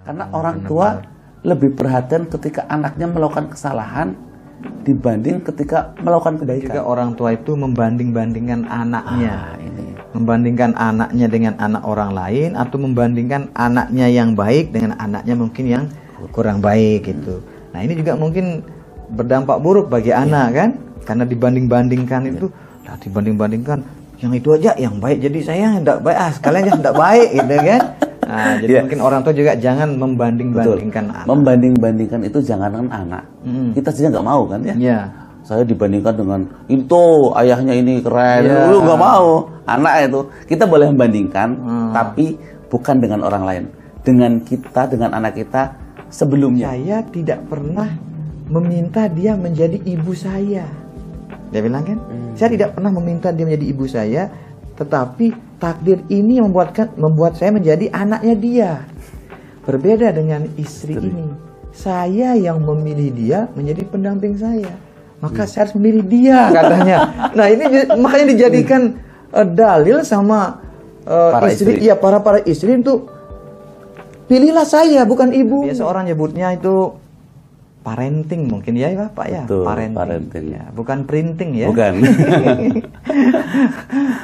Karena orang tua lebih perhatian ketika anaknya melakukan kesalahan dibanding ketika melakukan kebaikan. Juga orang tua itu membanding-bandingkan anaknya. Membandingkan anaknya dengan anak orang lain, atau membandingkan anaknya yang baik dengan anaknya mungkin yang kurang baik gitu. Nah, ini juga mungkin berdampak buruk bagi anak kan? Karena dibanding-bandingkan itu, nah dibanding-bandingkan yang itu aja yang baik, jadi saya tidak baik, sekalian yang tidak baik gitu kan. Nah, jadi mungkin orang tua juga jangan membanding-bandingkan anak. Membanding-bandingkan itu jangankan anak. Kita saja nggak mau kan ya? Iya. Saya dibandingkan dengan itu ayahnya ini keren, lu nggak mau. Anak itu kita boleh membandingkan, tapi bukan dengan orang lain, dengan kita, dengan anak kita sebelumnya. Saya tidak pernah meminta dia menjadi ibu saya. Dia bilang kan, saya tidak pernah meminta dia menjadi ibu saya, tetapi takdir ini membuat saya menjadi anaknya dia. Berbeda dengan istri ini, saya yang memilih dia menjadi pendamping saya, maka saya harus memilih dia katanya. Nah, ini makanya dijadikan dalil sama para istri untuk pilihlah saya bukan ibu. Biasa orang nyebutnya itu parenting mungkin ya Pak ya. Betul, parenting. Ya, bukan printing ya. Bukan.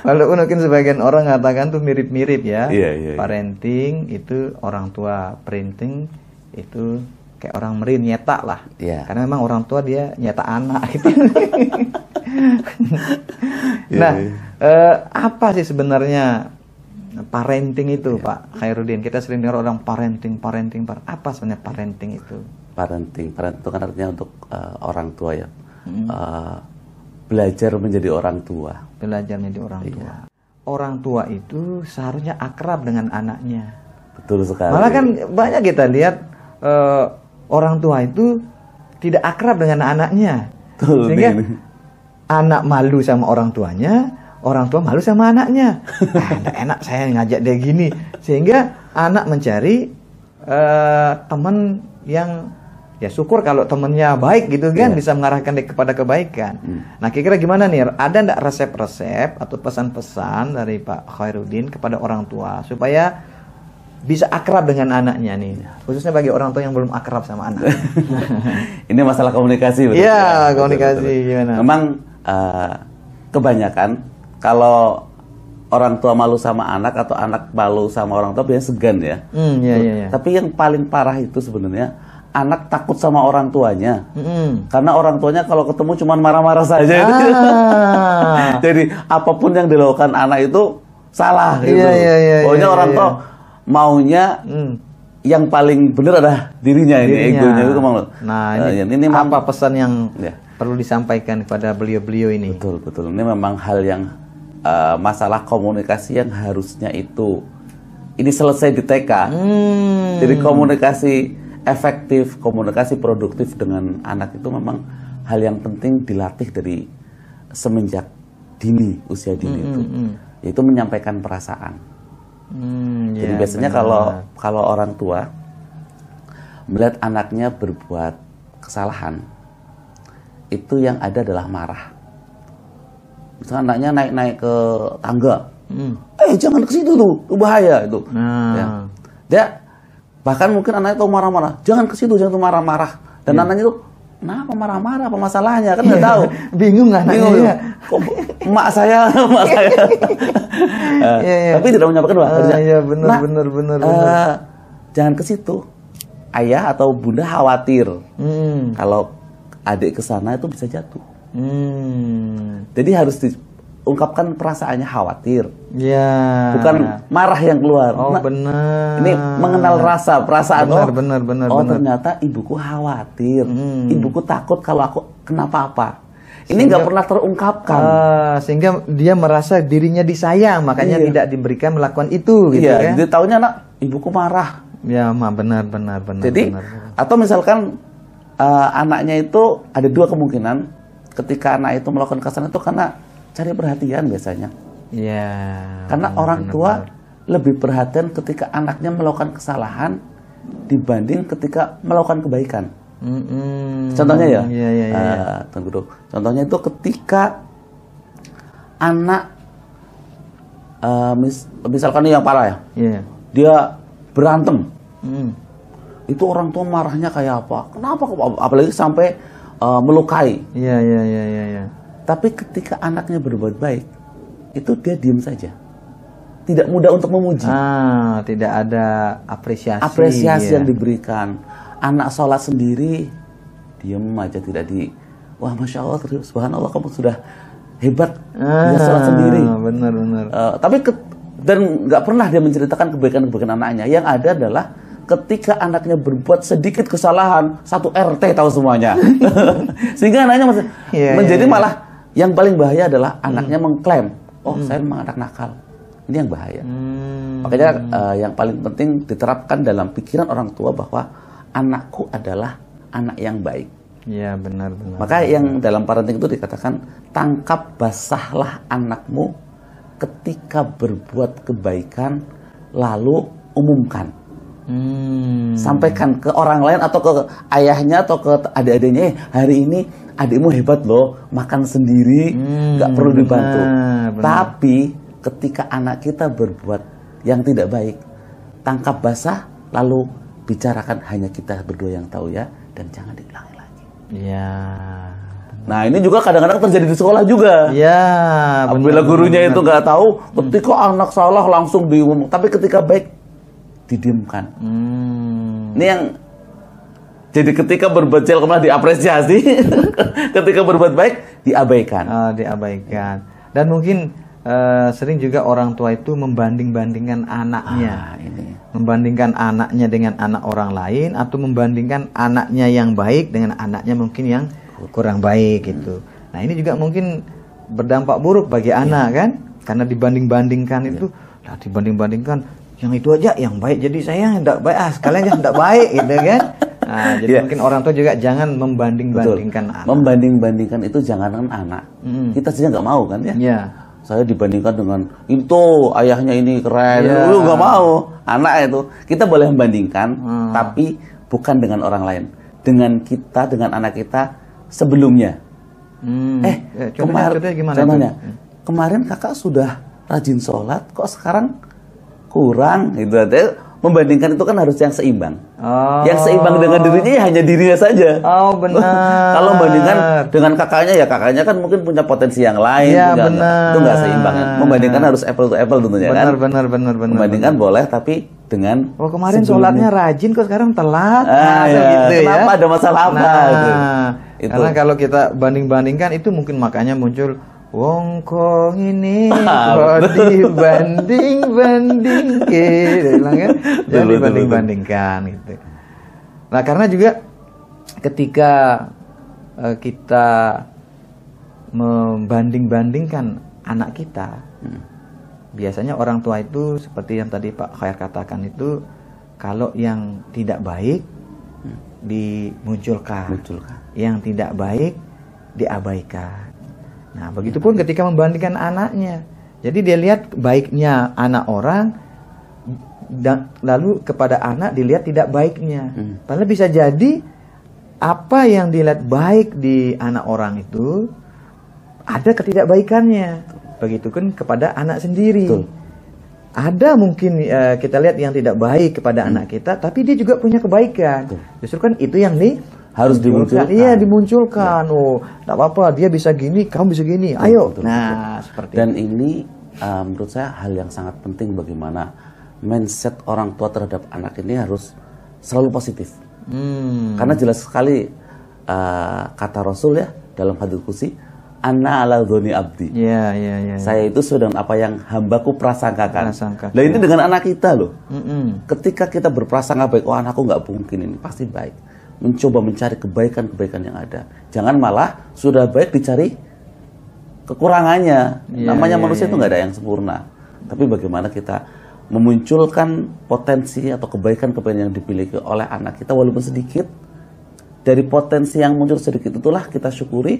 Walaupun mungkin sebagian orang mengatakan tuh mirip-mirip ya. Iya. Parenting itu orang tua, printing itu kayak orang nyetak lah. Iya. Karena memang orang tua dia nyetak anak gitu. Nah, apa sih sebenarnya parenting itu Pak Khairuddin? Kita sering dengar orang parenting. Apa sebenarnya parenting itu? Parenting itu kan artinya untuk orang tua ya. Belajar menjadi orang tua. Belajar menjadi orang tua. Orang tua itu seharusnya akrab dengan anaknya. Betul sekali. Malah kan banyak kita lihat orang tua itu tidak akrab dengan anaknya. Betul, sehingga anak malu sama orang tuanya, orang tua malu sama anaknya. Nggak enak saya ngajak dia gini. Sehingga anak mencari teman yang ya syukur kalau temennya baik gitu kan, bisa mengarahkan dia kepada kebaikan. Nah, kira-kira gimana nih? Ada enggak resep-resep atau pesan-pesan dari Pak Khairuddin kepada orang tua supaya bisa akrab dengan anaknya nih, khususnya bagi orang tua yang belum akrab sama anak? Ini masalah komunikasi. Iya, komunikasi betul. Gimana? Memang kebanyakan kalau orang tua malu sama anak atau anak malu sama orang tua biasanya segan ya. Iya. Tapi yang paling parah itu sebenarnya anak takut sama orang tuanya. Karena orang tuanya kalau ketemu cuma marah-marah saja. Jadi apapun yang dilakukan anak itu salah gitu. Pokoknya orang tua maunya yang paling benar adalah dirinya. Egonya itu mau. Nah, ini apa pesan yang perlu disampaikan kepada beliau-beliau ini? Betul. Ini memang hal yang masalah komunikasi yang harusnya ini selesai di TK. Jadi komunikasi efektif, komunikasi produktif dengan anak itu memang hal yang penting dilatih dari semenjak dini, usia dini itu. Yaitu menyampaikan perasaan. Jadi biasanya kalau orang tua melihat anaknya berbuat kesalahan, itu yang ada adalah marah. Misalnya anaknya naik ke tangga, jangan ke situ tuh, bahaya itu. Dia bahkan mungkin anaknya tuh marah-marah, jangan ke situ, jangan tuh marah-marah. Dan anaknya tuh, kenapa marah-marah? Apa masalahnya? Kan nggak tahu. Bingung anaknya. Kok emak saya. Tapi tidak menyampaikan bahwa benar. Jangan ke situ. Ayah atau bunda khawatir kalau adik ke sana itu bisa jatuh. Jadi harus diungkapkan perasaannya khawatir. Bukan marah yang keluar. Benar. Ini mengenal perasaan. Benar. Ternyata ibuku khawatir. Ibuku takut kalau aku kenapa-apa. Ini nggak pernah terungkapkan. Sehingga dia merasa dirinya disayang, makanya tidak diberikan melakukan itu. Gitu, kan? Jadi taunya ibuku marah. Ya, benar. Jadi, atau misalkan anaknya itu ada dua kemungkinan. Ketika anak itu melakukan kesalahan itu karena cari perhatian biasanya. Karena orang tua lebih perhatian ketika anaknya melakukan kesalahan dibanding ketika melakukan kebaikan. Contohnya tunggu dulu. Contohnya itu ketika anak misalkan ini yang parah ya, dia berantem, itu orang tua marahnya kayak apa? Kenapa? Apalagi sampai melukai. Iya. Tapi ketika anaknya berbuat baik, itu dia diem saja. Tidak mudah untuk memuji. Tidak ada apresiasi. Apresiasi yang diberikan. Anak sholat sendiri, diem aja, tidak wah Masya Allah, subhanallah kamu sudah hebat, dia sholat sendiri. Benar. Dan nggak pernah dia menceritakan kebaikan-kebaikan anaknya. Yang ada adalah ketika anaknya berbuat sedikit kesalahan, satu RT tahu semuanya. Sehingga anaknya menjadi malah yang paling bahaya adalah anaknya mengklaim, saya memang anak nakal. Ini yang bahaya. Makanya yang paling penting diterapkan dalam pikiran orang tua bahwa anakku adalah anak yang baik. Iya, benar. Maka yang dalam parenting itu dikatakan, tangkap basahlah anakmu ketika berbuat kebaikan, lalu umumkan. Sampaikan ke orang lain atau ke ayahnya atau ke adik-adiknya, hari ini adikmu hebat loh, makan sendiri, nggak perlu dibantu. Tapi ketika anak kita berbuat yang tidak baik, tangkap basah, lalu bicarakan, hanya kita berdua yang tahu ya, dan jangan diulangi lagi. Iya. Nah ini juga kadang-kadang terjadi di sekolah juga. Iya. Apabila gurunya itu nggak tahu, ketika anak salah langsung diumum, tapi ketika baik didiamkan. Ini yang jadi ketika berbuat jelek malah diapresiasi, ketika berbuat baik diabaikan. Diabaikan. Dan mungkin sering juga orang tua itu membanding-bandingkan anaknya. Membandingkan anaknya dengan anak orang lain, atau membandingkan anaknya yang baik dengan anaknya mungkin yang kurang baik gitu. Nah ini juga mungkin berdampak buruk bagi anak kan, karena dibanding-bandingkan itu, dibanding-bandingkan yang itu aja yang baik, jadi saya yang tidak baik, sekalian yang tidak baik gitu kan. Nah, jadi mungkin orang tua juga jangan membanding-bandingkan anak. Membanding-bandingkan itu jangankan anak, kita saja nggak mau kan ya. Saya dibandingkan dengan itu ayahnya ini keren, lu nggak mau. Anak itu kita boleh membandingkan, tapi bukan dengan orang lain, dengan kita, dengan anak kita sebelumnya. Contohnya, kemarin kakak sudah rajin sholat, kok sekarang kurang gitu. Membandingkan itu kan harus yang seimbang. Yang seimbang dengan dirinya ya hanya dirinya saja. Benar. Kalau membandingkan dengan kakaknya, ya kakaknya kan mungkin punya potensi yang lain. Itu nggak seimbang. Membandingkan harus apple to apple tentunya kan. Benar. Membandingkan boleh, tapi dengan kemarin sholatnya rajin, kok sekarang telat. Gitu kenapa ya? Ada masalah apa? Gitu. Karena kalau kita banding-bandingkan itu mungkin makanya muncul wong kong ini dibanding-banding gitu kan. Jangan dibanding-bandingkan gitu. Nah, karena juga ketika kita membanding-bandingkan anak kita, biasanya orang tua itu seperti yang tadi Pak Khair katakan itu, kalau yang tidak baik dimunculkan, yang tidak baik diabaikan. Nah, begitupun ketika membandingkan anaknya. Jadi dia lihat baiknya anak orang, dan lalu kepada anak dilihat tidak baiknya. Padahal bisa jadi apa yang dilihat baik di anak orang itu ada ketidakbaikannya. Begitupun kepada anak sendiri. Ada mungkin kita lihat yang tidak baik kepada anak kita, tapi dia juga punya kebaikan. Justru kan itu yang harus dimunculkan. Iya, dimunculkan. Tidak apa-apa, dia bisa gini, kamu bisa gini. Ayo. Seperti dan ini menurut saya hal yang sangat penting, bagaimana mindset orang tua terhadap anak ini harus selalu positif. Karena jelas sekali kata Rasul ya dalam hadits qudsi, ana ala dzoni abdi. Saya itu sedang apa yang hambaku prasangkakan. Nah ini dengan anak kita loh. Ketika kita berprasangka baik, anakku nggak mungkin ini pasti baik. Mencoba mencari kebaikan-kebaikan yang ada. Jangan malah sudah baik dicari kekurangannya. Namanya manusia itu nggak ada yang sempurna. Tapi bagaimana kita memunculkan potensi atau kebaikan-kebaikan yang dimiliki oleh anak kita walaupun sedikit. Dari potensi yang muncul sedikit itulah kita syukuri,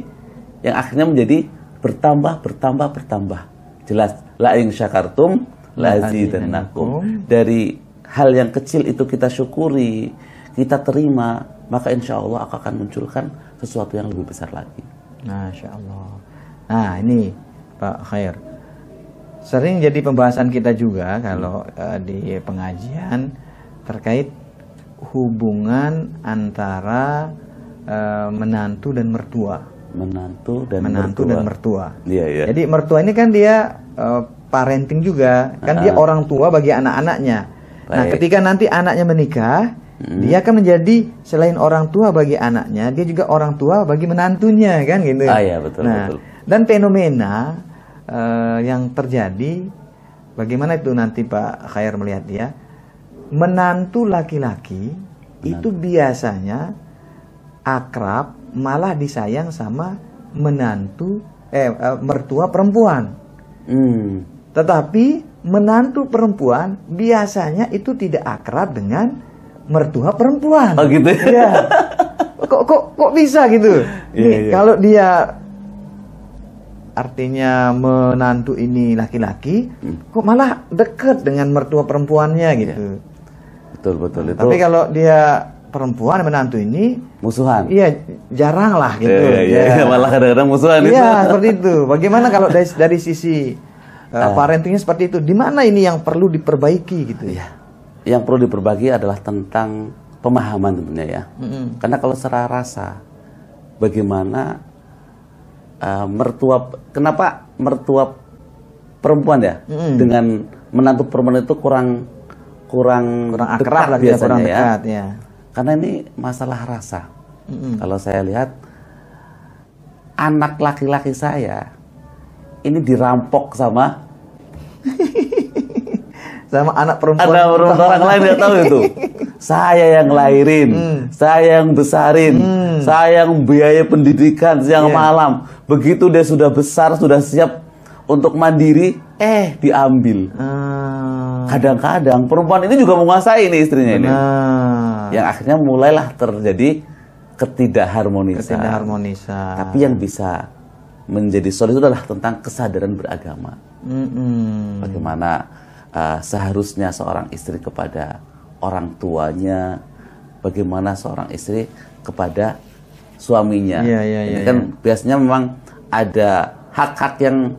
yang akhirnya menjadi bertambah. Jelas, la in syakartum la azidannakum. Dari hal yang kecil itu kita syukuri, kita terima, maka insya Allah akan munculkan sesuatu yang lebih besar lagi. Masya Allah. Nah ini Pak Khair, sering jadi pembahasan kita juga kalau di pengajian terkait hubungan antara menantu dan mertua. Menantu dan mertua. Iya, iya. Jadi mertua ini kan dia parenting juga, kan dia orang tua bagi anak-anaknya. Nah, ketika nanti anaknya menikah, dia akan menjadi selain orang tua bagi anaknya, dia juga orang tua bagi menantunya, kan gitu. Iya, betul, nah, betul. Dan fenomena yang terjadi, bagaimana itu nanti Pak Khair melihat dia, menantu laki-laki itu biasanya akrab, malah disayang sama mertua perempuan. Tetapi menantu perempuan biasanya itu tidak akrab dengan mertua perempuan. Oh gitu ya. Kok bisa gitu? Nih, kalau dia artinya menantu ini laki-laki, kok malah dekat dengan mertua perempuannya gitu. Betul itu. Tapi kalau dia perempuan menantu ini musuhan. Iya, jarang lah gitu. Iya, malah kadang-kadang musuhan. Iya, seperti itu. Bagaimana kalau dari sisi parentingnya seperti itu? Di mana ini yang perlu diperbaiki gitu? Iya. Yang perlu diperbaiki adalah tentang pemahaman tentunya ya. Karena kalau secara rasa, bagaimana kenapa mertua perempuan ya dengan menantu perempuan itu kurang akrab lah, biasanya kurang dekat ya. Karena ini masalah rasa. Kalau saya lihat anak laki-laki saya ini dirampok sama anak perempuan. Ada orang lain nggak tahu itu. Saya yang lahirin, saya yang besarin, saya yang biaya pendidikan siang malam. Begitu dia sudah besar, sudah siap untuk mandiri, diambil. Kadang-kadang perempuan ini juga menguasai ini istrinya ini. Yang akhirnya mulailah terjadi ketidakharmonisan. Tapi yang bisa menjadi solusi itu adalah tentang kesadaran beragama. Bagaimana seharusnya seorang istri kepada orang tuanya, bagaimana seorang istri kepada suaminya. Ini kan biasanya memang ada hak-hak yang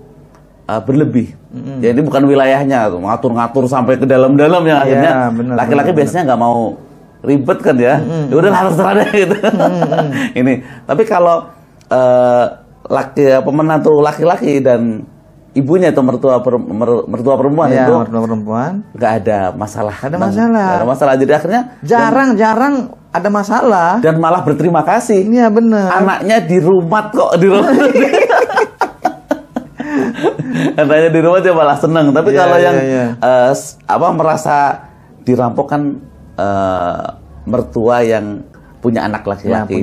berlebih. Jadi bukan wilayahnya ngatur-ngatur sampai ke dalam-dalam yang akhirnya laki-laki biasanya nggak mau ribet kan ya. Ya udah harus terada gitu. Ini. Tapi kalau pemenantu laki-laki dan ibunya atau mertua perempuan itu nggak ada masalah. Nggak ada masalah. Jadi akhirnya jarang ada masalah. Dan malah berterima kasih. Iya benar. Anaknya di rumah kok di rumah. Katanya di rumah dia malah seneng. Tapi kalau yang merasa dirampok kan mertua yang punya anak laki-laki.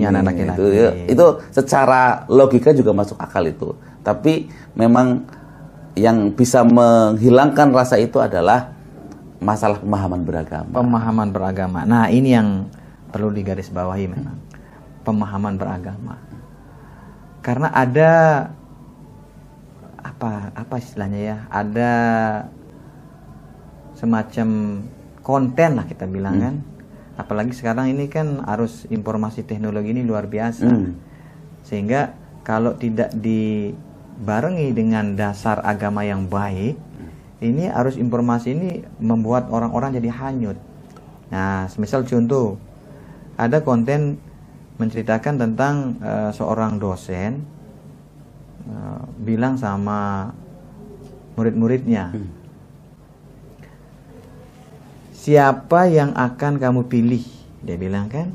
Itu secara logika juga masuk akal itu. Tapi memang yang bisa menghilangkan rasa itu adalah masalah pemahaman beragama. Pemahaman beragama. Nah, ini yang perlu digarisbawahi memang. Pemahaman beragama. Karena ada apa istilahnya ya? Ada semacam konten lah kita bilang kan. Apalagi sekarang ini kan arus informasi teknologi ini luar biasa. Sehingga kalau tidak dibarengi dengan dasar agama yang baik, ini arus informasi ini membuat orang-orang jadi hanyut. Nah, semisal contoh, ada konten menceritakan tentang seorang dosen bilang sama murid-muridnya, siapa yang akan kamu pilih? Dia bilang kan,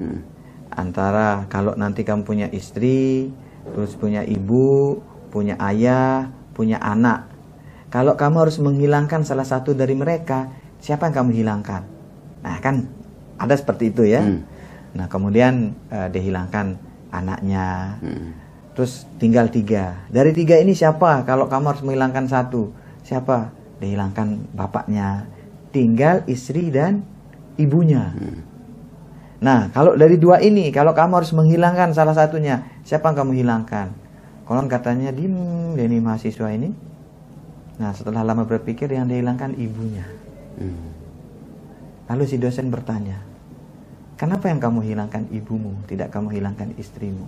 antara kalau nanti kamu punya istri, terus punya ibu, punya ayah, punya anak. Kalau kamu harus menghilangkan salah satu dari mereka, siapa yang kamu hilangkan? Nah kan ada seperti itu ya. Nah kemudian dihilangkan anaknya. Terus tinggal 3. Dari 3 ini siapa? Kalau kamu harus menghilangkan satu, siapa? Dihilangkan bapaknya. Tinggal istri dan ibunya. Nah kalau dari 2 ini, kalau kamu harus menghilangkan salah satunya, siapa yang kamu hilangkan? Konon katanya Denny mahasiswa ini. Nah setelah lama berpikir, yang dihilangkan ibunya. Lalu si dosen bertanya, kenapa yang kamu hilangkan ibumu, tidak kamu hilangkan istrimu?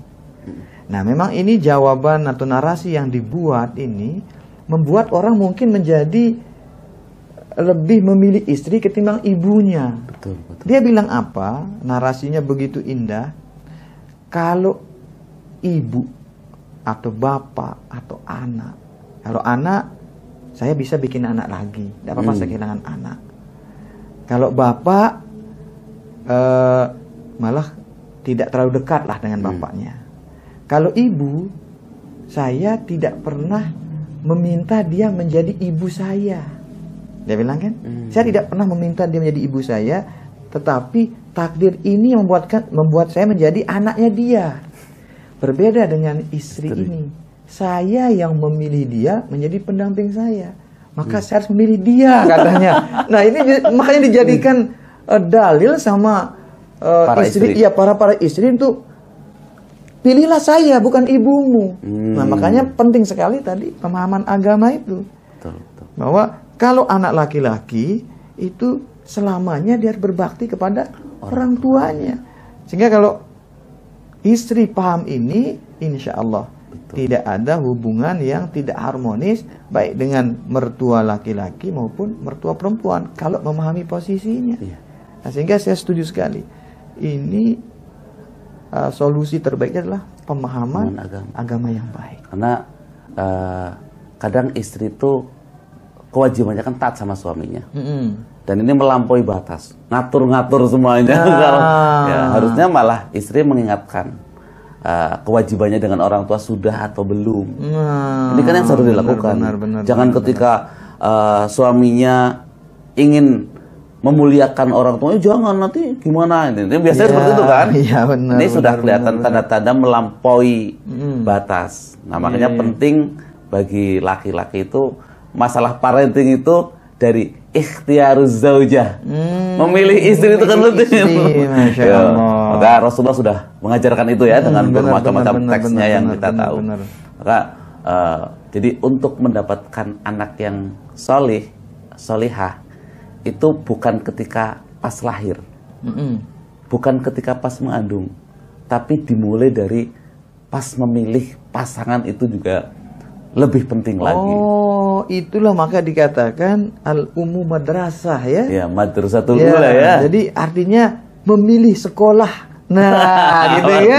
Nah memang ini jawaban atau narasi yang dibuat ini membuat orang mungkin menjadi lebih memilih istri ketimbang ibunya. Betul, betul. Dia bilang apa? Narasinya begitu indah. Kalau ibu atau bapak atau anak, kalau anak saya bisa bikin anak lagi, tidak apa-apa saya kehilangan anak. Kalau bapak malah tidak terlalu dekat lah dengan bapaknya. Kalau ibu, saya tidak pernah meminta dia menjadi ibu saya. Dia bilang kan, saya tidak pernah meminta dia menjadi ibu saya, tetapi takdir ini membuat saya menjadi anaknya dia. Berbeda dengan istri ini, saya yang memilih dia menjadi pendamping saya, maka saya harus memilih dia katanya. Nah ini makanya dijadikan dalil sama para istri. Ya para istri itu, pilihlah saya bukan ibumu. Nah makanya penting sekali tadi pemahaman agama itu. Betul, betul. Bahwa kalau anak laki-laki itu selamanya dia harus berbakti kepada orang tuanya. Sehingga kalau istri paham ini, insya Allah tidak ada hubungan yang tidak harmonis baik dengan mertua laki-laki maupun mertua perempuan kalau memahami posisinya. Nah, sehingga saya setuju sekali. Ini solusi terbaiknya adalah pemahaman agama yang baik. Karena kadang istri itu kewajibannya kan taat sama suaminya. Dan ini melampaui batas, ngatur-ngatur semuanya. Ya, harusnya malah istri mengingatkan kewajibannya dengan orang tua sudah atau belum. Ini kan yang harus dilakukan. Jangan ketika suaminya ingin memuliakan orang tuanya, jangan nanti gimana. Ini biasanya seperti itu kan. Ini sudah kelihatan tanda-tanda melampaui batas. Nah makanya penting bagi laki-laki itu masalah parenting itu dari ikhtiaruz zaujah. Memilih istri itu kan penting. Masya Allah. Maka Rasulullah sudah mengajarkan itu ya dengan bermacam-macam teksnya yang kita tahu. Maka jadi untuk mendapatkan anak yang solihah itu bukan ketika pas lahir, bukan ketika pas mengandung, tapi dimulai dari pas memilih pasangan itu juga lebih penting lagi. Oh, itulah maka dikatakan al-ummu madrasah ya. Ya, madrasatul ula ya. Jadi artinya memilih sekolah. Nah, gitu ya.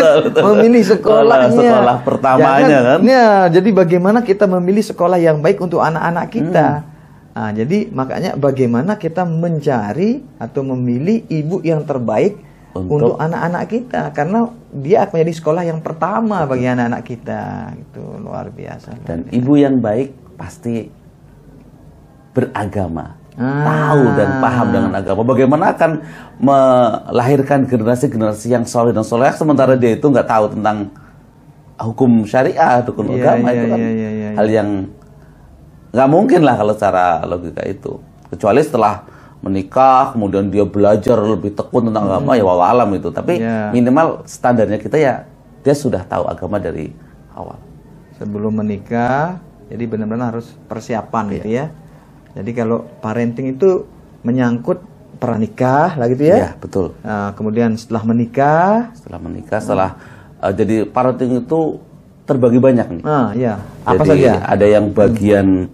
Memilih sekolahnya. Sekolah pertamanya kan. Ya, jadi bagaimana kita memilih sekolah yang baik untuk anak-anak kita. Nah, jadi makanya bagaimana kita mencari atau memilih ibu yang terbaik untuk anak-anak kita, karena dia akan menjadi sekolah yang pertama bagi anak-anak kita. Itu luar biasa. Dan ibu yang baik pasti beragama, tahu dan paham dengan agama. Bagaimana akan melahirkan generasi-generasi yang soleh dan soleh sementara dia itu nggak tahu tentang hukum syariah, hukum agama. Itu kan hal yang nggak mungkin lah kalau secara logika itu. Kecuali setelah menikah, kemudian dia belajar lebih tekun tentang agama, ya wallahu alam itu. Tapi minimal standarnya kita ya, dia sudah tahu agama dari awal. Sebelum menikah, jadi benar-benar harus persiapan gitu ya. Jadi kalau parenting itu menyangkut pranikah lah gitu ya. Iya, betul. Nah, kemudian setelah menikah. Jadi parenting itu terbagi banyak nih. Iya. Apa saja? Ada yang bagian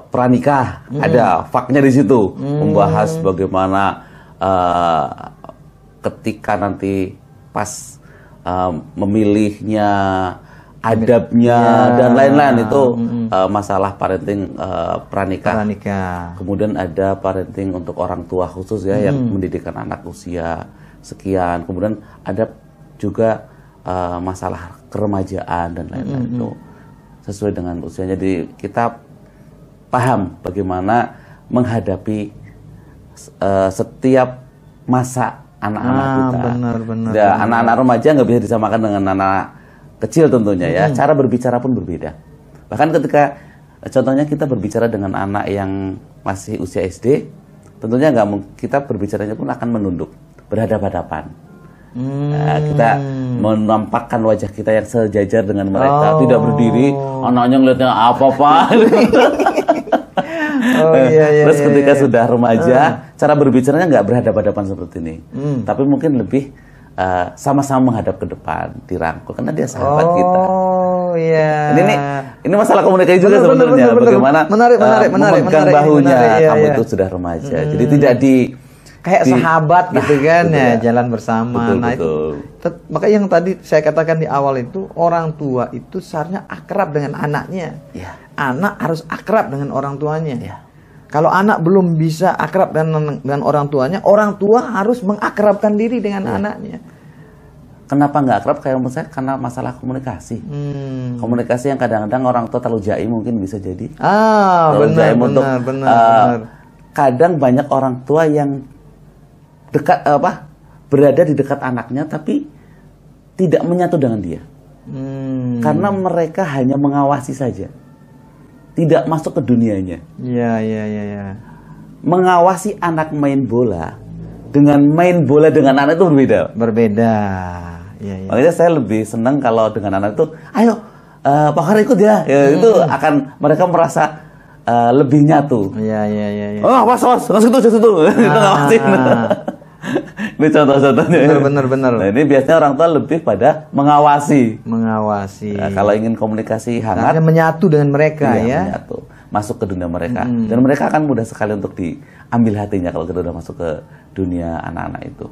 pranikah, ada faknya di situ, membahas bagaimana ketika nanti pas memilihnya, adabnya dan lain-lain itu masalah parenting pranikah. Kemudian ada parenting untuk orang tua khusus ya yang mendidikan anak usia sekian. Kemudian ada juga masalah keremajaan dan lain-lain itu sesuai dengan usianya. Jadi kita paham bagaimana menghadapi setiap masa anak-anak kita. Benar. Anak-anak remaja nggak bisa disamakan dengan anak kecil tentunya ya. Cara berbicara pun berbeda. Bahkan ketika contohnya kita berbicara dengan anak yang masih usia SD, tentunya kita berbicaranya pun akan menunduk, berhadapan-hadapan. Nah, kita menampakkan wajah kita yang sejajar dengan mereka, tidak berdiri, anaknya ngeliatnya apa-apa. Terus ketika sudah remaja, cara berbicaranya nggak berhadapan-hadapan seperti ini, tapi mungkin lebih sama-sama menghadap ke depan, dirangkul, karena dia sahabat kita. Oh iya. Ini masalah komunikasi juga sebenarnya. Bagaimana memegang bahunya, kamu itu sudah remaja. Jadi tidak kayak sahabat gitu kan ya, jalan bersama. Betul. Makanya yang tadi saya katakan di awal itu, orang tua itu seharusnya akrab dengan anaknya. Ya. Anak harus akrab dengan orang tuanya. Ya. Kalau anak belum bisa akrab dengan orang tuanya, orang tua harus mengakrabkan diri dengan anaknya. Kenapa nggak akrab? Kayak menurut saya karena masalah komunikasi. Komunikasi yang kadang-kadang orang tua terlalu jaim mungkin bisa jadi. Benar. Kadang banyak orang tua yang dekat berada di dekat anaknya tapi tidak menyatu dengan dia. Karena mereka hanya mengawasi saja. Tidak masuk ke dunianya. Iya. Mengawasi anak main bola dengan main bola dengan anak itu berbeda. Iya. Makanya saya lebih senang kalau dengan anak itu, ayo Pak Har ikut ya. Itu akan mereka merasa lebih nyatu. Iya. Oh, awas, situ. Itu ngawasin. Ini contoh-contohnya. Benar. Nah, ini biasanya orang tua lebih pada mengawasi. Nah, kalau ingin komunikasi hangat, menyatu dengan mereka menyatu, masuk ke dunia mereka. Dan mereka akan mudah sekali untuk diambil hatinya kalau kita udah masuk ke dunia anak-anak itu.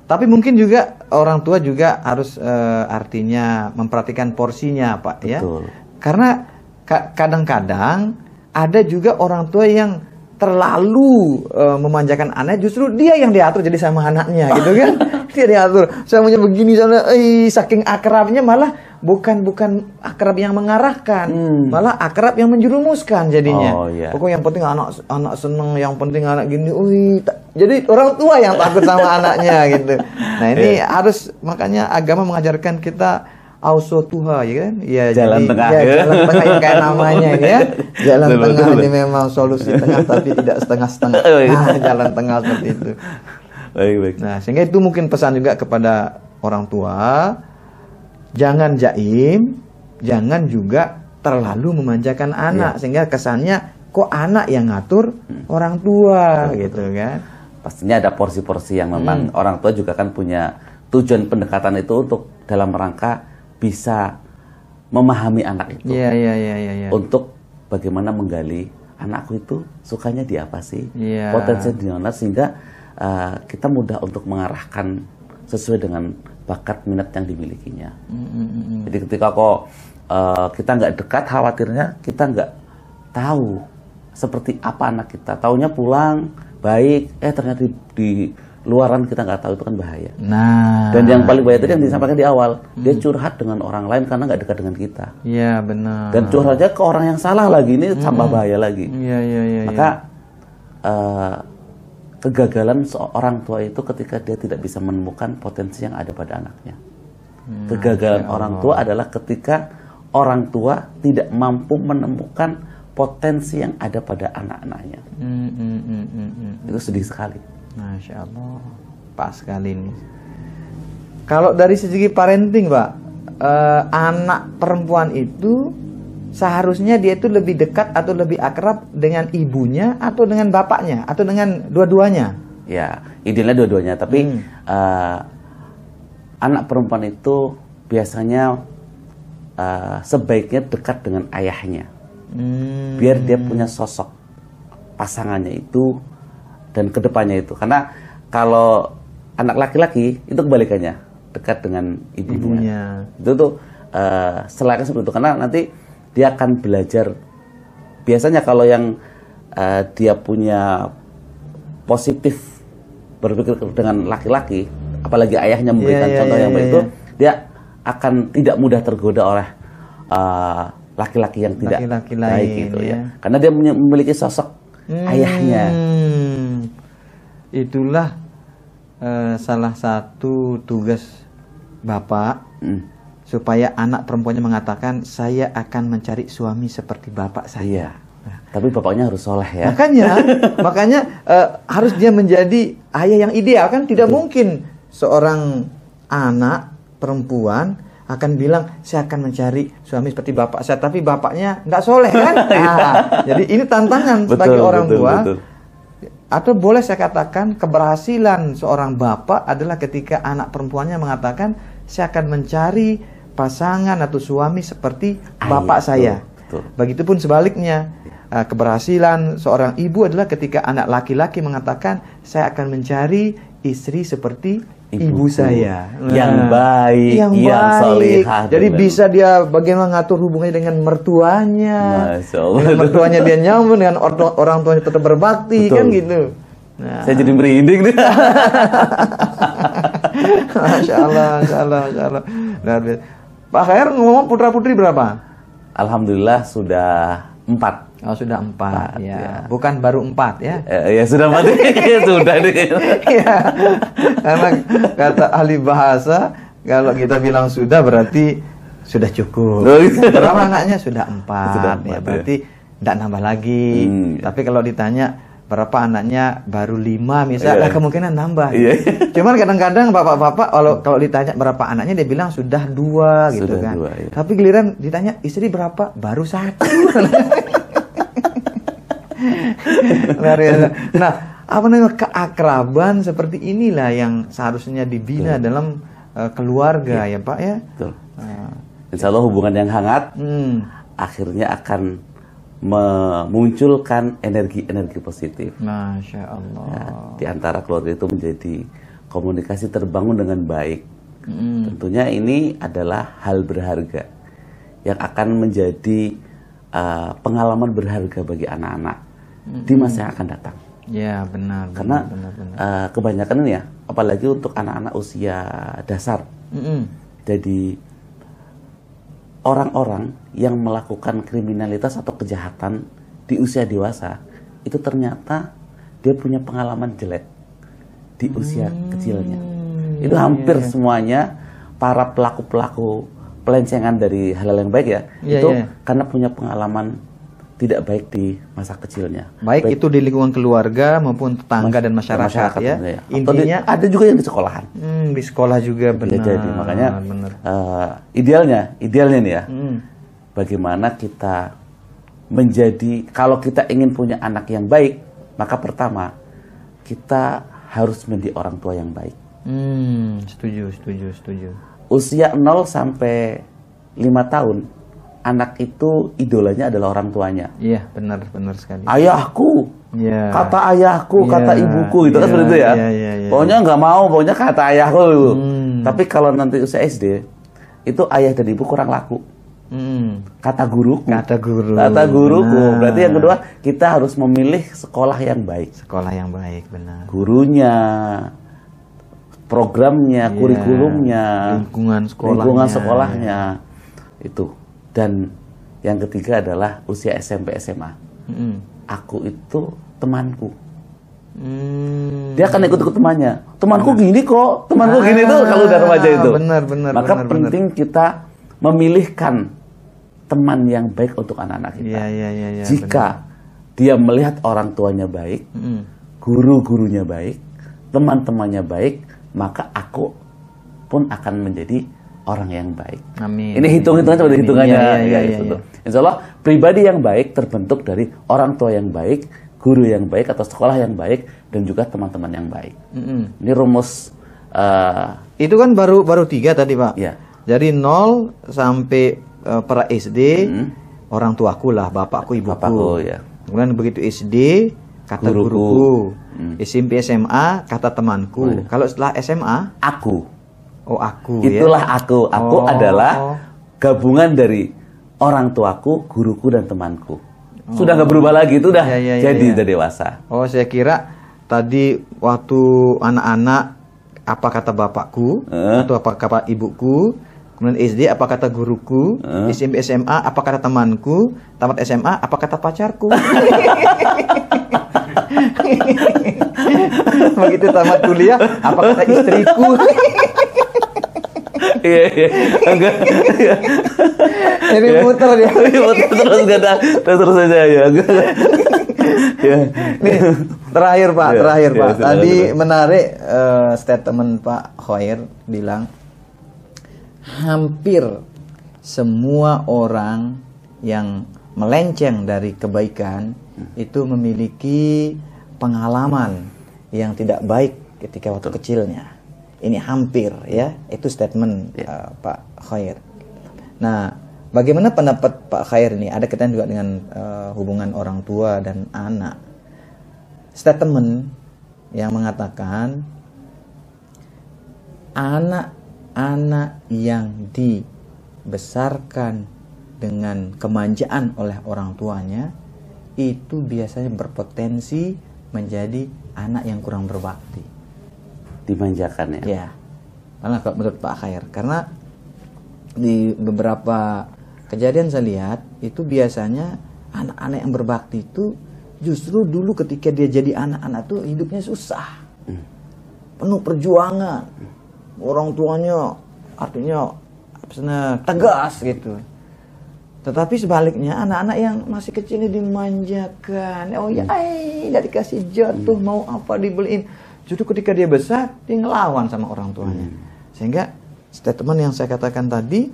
Tapi mungkin juga orang tua juga harus artinya memperhatikan porsinya, Pak. Betul. Ya. Karena kadang-kadang ada juga orang tua yang terlalu memanjakan anak, justru dia yang diatur jadi sama anaknya gitu kan. Dia diatur, saya maunya begini, saking akrabnya malah bukan akrab yang mengarahkan, malah akrab yang menjerumuskan jadinya. Pokoknya yang penting anak seneng, yang penting anak gini, jadi orang tua yang takut sama anaknya gitu. Nah ini harus, makanya agama mengajarkan kita auso tuha, ya kan? Ya, jalan tengah. Jalan tengah yang kayak namanya ya. Jalan tengah ini memang solusi tengah tapi tidak setengah-setengah. Jalan tengah seperti itu. Baik. Nah, sehingga itu mungkin pesan juga kepada orang tua, jangan jaim, jangan juga terlalu memanjakan anak sehingga kesannya kok anak yang ngatur orang tua gitu kan. Pastinya ada porsi-porsi yang memang orang tua juga kan punya tujuan pendekatan itu untuk dalam rangka bisa memahami anak itu. Iya. Untuk bagaimana menggali anakku itu sukanya di apa sih, potensinya di mana, sehingga kita mudah untuk mengarahkan sesuai dengan bakat minat yang dimilikinya. Jadi ketika kita nggak dekat, khawatirnya kita nggak tahu seperti apa anak kita. Taunya pulang baik, ternyata di luaran kita nggak tahu, itu kan bahaya. Dan yang paling bahaya tadi yang disampaikan di awal, dia curhat dengan orang lain karena nggak dekat dengan kita. Iya benar. Dan curhatnya ke orang yang salah lagi, ini tambah bahaya lagi. Iya. Maka kegagalan seorang tua itu ketika dia tidak bisa menemukan potensi yang ada pada anaknya. Kegagalan orang tua adalah ketika orang tua tidak mampu menemukan potensi yang ada pada anak-anaknya. Itu sedih sekali. Masya Allah, pas sekali ini. Kalau dari segi parenting, Pak, anak perempuan itu seharusnya dia itu lebih dekat atau lebih akrab dengan ibunya atau dengan bapaknya atau dengan dua-duanya? Ya, idealnya dua-duanya. Tapi anak perempuan itu biasanya sebaiknya dekat dengan ayahnya, biar dia punya sosok pasangannya itu dan kedepannya itu. Karena kalau anak laki-laki itu kebalikannya, dekat dengan ibunya. Itu tuh selayaknya seperti itu, karena nanti dia akan belajar. Biasanya kalau yang dia punya positif berpikir dengan laki-laki, apalagi ayahnya memberikan contoh yang baik, itu dia akan tidak mudah tergoda oleh laki-laki yang tidak baik gitu ya. Karena dia memiliki sosok ayahnya. Itulah salah satu tugas bapak, supaya anak perempuannya mengatakan, saya akan mencari suami seperti bapak saya. Tapi bapaknya harus soleh ya. Makanya harus dia menjadi ayah yang ideal kan. Tidak mungkin seorang anak perempuan akan bilang, saya akan mencari suami seperti bapak saya, tapi bapaknya nggak soleh kan. Jadi ini tantangan bagi orang tua. Atau boleh saya katakan, keberhasilan seorang bapak adalah ketika anak perempuannya mengatakan, saya akan mencari pasangan atau suami seperti bapak saya. Betul. Begitupun sebaliknya, keberhasilan seorang ibu adalah ketika anak laki-laki mengatakan, saya akan mencari istri seperti ibu saya. Yang baik, yang solihah. Jadi bisa dia bagaimana ngatur hubungannya dengan mertuanya. Masya Allah. Dengan mertuanya dia nyambung, dengan orang tuanya tetap berbakti. Betul. Kan gitu. Nah. Saya jadi merinding nih. Masya Allah, Masya Allah, Masya Allah. Pak Khair ngomong putra-putri berapa? Alhamdulillah sudah 4. Oh, sudah 4 ya. Bukan baru 4 ya. Ya sudah 4. Sudah nih. Ya. Karena kata ahli bahasa, kalau kita bilang sudah berarti sudah cukup. Berapa anaknya? Sudah 4. Sudah 4 ya. Berarti tidak nambah lagi. Tapi kalau ditanya berapa anaknya, baru 5 misalnya, kemungkinan nambah. Cuman kadang-kadang bapak-bapak kalau ditanya berapa anaknya, dia bilang sudah 2 gitu kan. 2, Tapi giliran ditanya istri berapa, baru 1. Nah, apa namanya, keakraban seperti inilah yang seharusnya dibina dalam keluarga ya Pak ya. Betul. Insya Allah hubungan yang hangat akhirnya akan memunculkan energi-energi positif. Masya Allah. Ya, di antara keluarga itu menjadi komunikasi terbangun dengan baik. Tentunya ini adalah hal berharga yang akan menjadi pengalaman berharga bagi anak-anak di masa yang akan datang. Ya benar. Karena kebanyakan ini ya, apalagi untuk anak-anak usia dasar. Jadi orang-orang yang melakukan kriminalitas atau kejahatan di usia dewasa itu ternyata dia punya pengalaman jelek di usia kecilnya. Itu hampir semuanya para pelaku-pelaku pelencengan dari hal-hal yang baik ya, itu karena punya pengalaman tidak baik di masa kecilnya. Baik itu di lingkungan keluarga maupun tetangga dan masyarakat ya. Intinya ada juga yang di sekolahan. Di sekolah juga benar. Jadi makanya idealnya nih ya, bagaimana kita menjadi, kalau kita ingin punya anak yang baik, maka pertama kita harus menjadi orang tua yang baik. Setuju. Usia 0 sampai 5 tahun anak itu idolanya adalah orang tuanya. Iya, benar sekali. Ayahku, kata ayahku, kata ibuku, gitu kan seperti itu ya. Pokoknya nggak mau, pokoknya kata ayahku. Tapi kalau nanti usia SD, itu ayah dan ibu kurang laku. Kata guruku. Berarti yang kedua, kita harus memilih sekolah yang baik. Sekolah yang baik, benar. Gurunya, programnya, kurikulumnya, lingkungan sekolahnya, itu. Dan yang ketiga adalah usia SMP SMA. Aku itu temanku. Dia akan ikut-ikut temannya. Temanku gini kok, temanku gini tuh kalau udah remaja itu. Maka penting kita memilihkan teman yang baik untuk anak-anak kita. Jika dia melihat orang tuanya baik, guru-gurunya baik, teman-temannya baik, maka aku pun akan menjadi orang yang baik. Amin. Ini hitung-hitungan seperti hitungannya. Insya Allah pribadi yang baik terbentuk dari orang tua yang baik, guru yang baik atau sekolah yang baik, dan juga teman-teman yang baik. Ini rumus. Itu kan baru 3 tadi Pak. Ya. Jadi 0 sampai pra SD orang tuaku lah, bapakku, ibuku. Bapakku, ya. Kemudian begitu SD kata guruku. SMP SMA kata temanku. Kalau setelah SMA aku. Oh aku. Itulah aku. Aku adalah gabungan dari orang tuaku, guruku, dan temanku. Sudah nggak berubah lagi, itu udah jadi udah dewasa. Oh, saya kira tadi waktu anak-anak apa kata bapakku atau apa kata ibuku, kemudian SD apa kata guruku, SMP SMA apa kata temanku, tamat SMA apa kata pacarku. Begitu tamat kuliah apa kata istriku. Iya. Enggak. Ini muter dia. Terus enggak ada. Terus saja ya. Nih, terakhir Pak. Tadi menarik statement Pak Khair bilang hampir semua orang yang melenceng dari kebaikan itu memiliki pengalaman yang tidak baik ketika waktu kecilnya. Ini hampir ya, itu statement Pak Khair. Nah, bagaimana pendapat Pak Khair ini? Ada kaitan juga dengan hubungan orang tua dan anak. Statement yang mengatakan anak-anak yang dibesarkan dengan kemanjaan oleh orang tuanya itu biasanya berpotensi menjadi anak yang kurang berbakti. Dimanjakan ya? Ya, karena kalau menurut Pak Khair, karena di beberapa kejadian saya lihat itu biasanya anak-anak yang berbakti itu justru dulu ketika dia jadi anak-anak tuh hidupnya susah, penuh perjuangan, orang tuanya artinya tegas gitu. Tetapi sebaliknya anak-anak yang masih kecil ini dimanjakan. Oh ya, tidak dikasih jatuh, mau apa dibeliin. Justru ketika dia besar, dia ngelawan sama orang tuanya. Sehingga statement yang saya katakan tadi,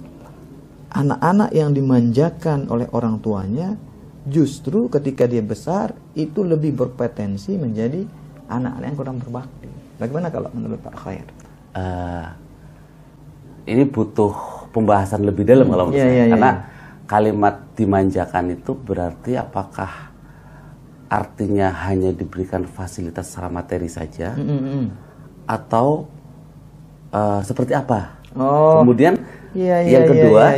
anak-anak yang dimanjakan oleh orang tuanya, justru ketika dia besar, itu lebih berpotensi menjadi anak-anak yang kurang berbakti. Bagaimana kalau menurut Pak Khair? Ini butuh pembahasan lebih dalam kalau menurut saya. Karena kalimat dimanjakan itu berarti apakah artinya hanya diberikan fasilitas secara materi saja atau seperti apa? Kemudian yang kedua,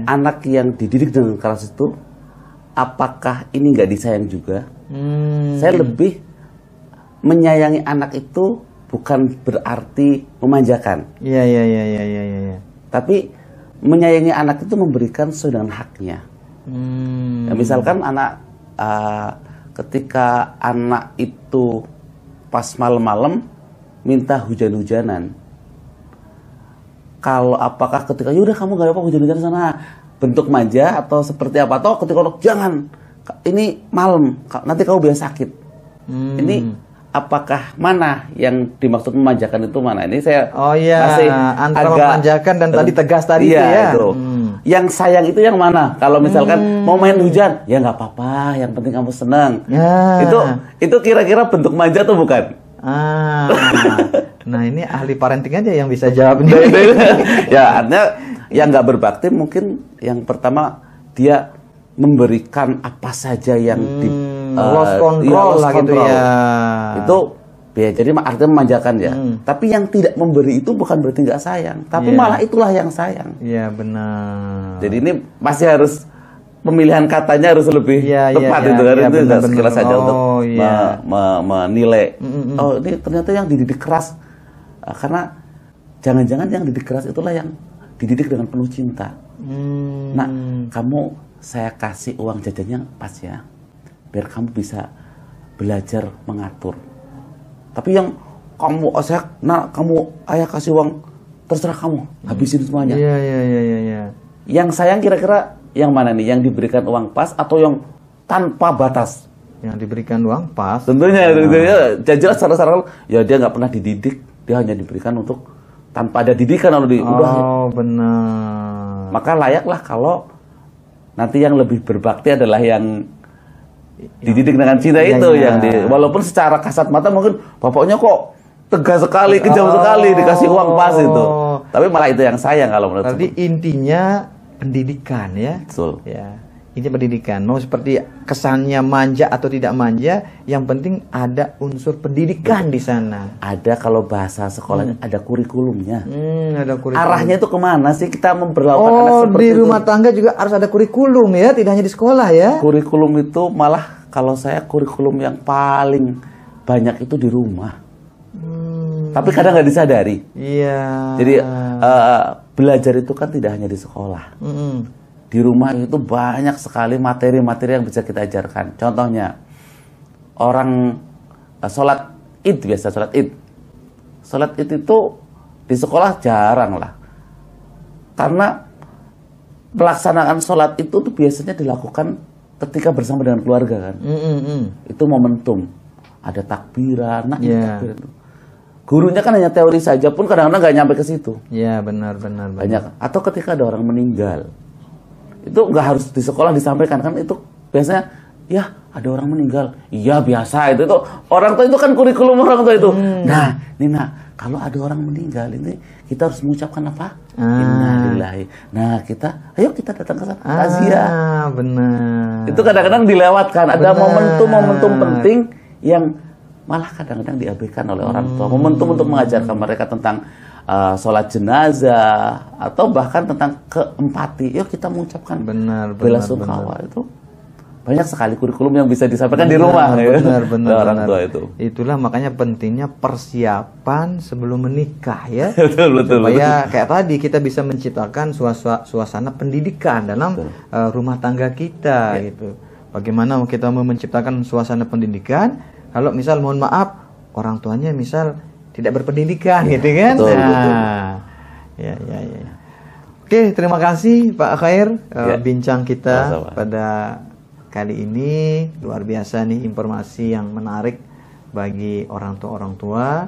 anak yang dididik dengan keras itu apakah ini nggak disayang juga? Saya lebih menyayangi anak itu bukan berarti memanjakan. Tapi menyayangi anak itu memberikan sesuai dengan haknya. Ya, misalkan anak ketika anak itu pas malam-malam minta hujan-hujanan, kalau apakah ketika yaudah kamu gak apa hujan-hujanan sana, bentuk manja atau seperti apa, atau ketika jangan ini malam nanti kamu biasa sakit. Ini apakah mana yang dimaksud memanjakan itu mana? Ini saya masih antara agak memanjakan dan tadi tegas tadi itu ya. Itu. Yang sayang itu yang mana? Kalau misalkan mau main hujan, ya nggak apa-apa, yang penting kamu senang. Itu kira-kira bentuk manja atau bukan? Nah ini ahli parenting aja yang bisa jawab ini. Ya artinya yang nggak berbakti mungkin yang pertama dia memberikan apa saja yang lost control lah gitu ya. Itu ya jadi artinya memanjakan ya. Tapi yang tidak memberi itu bukan berarti nggak sayang, tapi malah itulah yang sayang. Iya benar. Jadi ini masih harus pemilihan katanya harus lebih tepat itu kan, itu nggak sekilas saja untuk menilai. Oh ini ternyata yang dididik keras, karena jangan-jangan yang dididik keras itulah yang dididik dengan penuh cinta. Nah kamu saya kasih uang jajannya pas ya, biar kamu bisa belajar mengatur. Tapi yang kamu kamu ayah kasih uang terserah kamu, habisin semuanya. Yang sayang kira-kira yang mana nih? Yang diberikan uang pas atau yang tanpa batas? Yang diberikan uang pas. Tentunya jelas secara ya dia nggak pernah dididik, dia hanya diberikan untuk tanpa ada didikan lalu benar. Maka layaklah kalau nanti yang lebih berbakti adalah yang dididik dengan cinta walaupun secara kasat mata mungkin bapaknya kok tegas sekali, kejam sekali, dikasih uang pas itu. Tapi malah itu yang sayang kalau menurut saya. Tadi intinya pendidikan ya. Betul. Ya. Ini pendidikan. Mau seperti kesannya manja atau tidak manja, yang penting ada unsur pendidikan di sana. Ada kalau bahasa sekolahnya ada kurikulumnya. Ada kurikulum. Arahnya itu kemana sih kita memperlakukan anak seperti di rumah tangga juga harus ada kurikulum ya, tidak hanya di sekolah ya. Kurikulum itu malah kalau saya kurikulum yang paling banyak itu di rumah. Tapi kadang nggak disadari. Iya. Jadi belajar itu kan tidak hanya di sekolah. Di rumah itu banyak sekali materi-materi yang bisa kita ajarkan. Contohnya, orang sholat id biasa, sholat id. Sholat id itu di sekolah jarang lah. Karena pelaksanaan sholat itu tuh biasanya dilakukan ketika bersama dengan keluarga kan. Itu momentum. Ada takbiran, takbiran itu. Gurunya kan hanya teori saja pun kadang-kadang nggak nyampe ke situ. Iya benar. Banyak. Atau ketika ada orang meninggal. Itu nggak harus di sekolah disampaikan kan, itu biasanya ya ada orang meninggal, iya biasa itu orang tua itu kan kurikulum orang tua itu. Nah Nina kalau ada orang meninggal ini kita harus mengucapkan apa? Innalillahi. Nah, ayo kita datang ke sana. Takziah. Benar. Itu kadang-kadang dilewatkan. Ada momentum-momentum penting yang malah kadang-kadang diabaikan oleh orang tua. Momentum untuk mengajarkan mereka tentang sholat jenazah atau bahkan tentang keempati. Yuk kita mengucapkan bela sungkawa. Itu banyak sekali kurikulum yang bisa disampaikan di rumah. Benar. Orang tua itu. Itulah makanya pentingnya persiapan sebelum menikah ya. betul. Supaya kayak tadi kita bisa menciptakan suasana pendidikan dalam rumah tangga kita gitu. Bagaimana kita mau menciptakan suasana pendidikan kalau misal mohon maaf orang tuanya misal tidak berpendidikan gitu kan. Betul. Ya. Oke, terima kasih Pak Khair bincang kita Sama-sama. pada kali ini luar biasa nih, informasi yang menarik bagi orang tua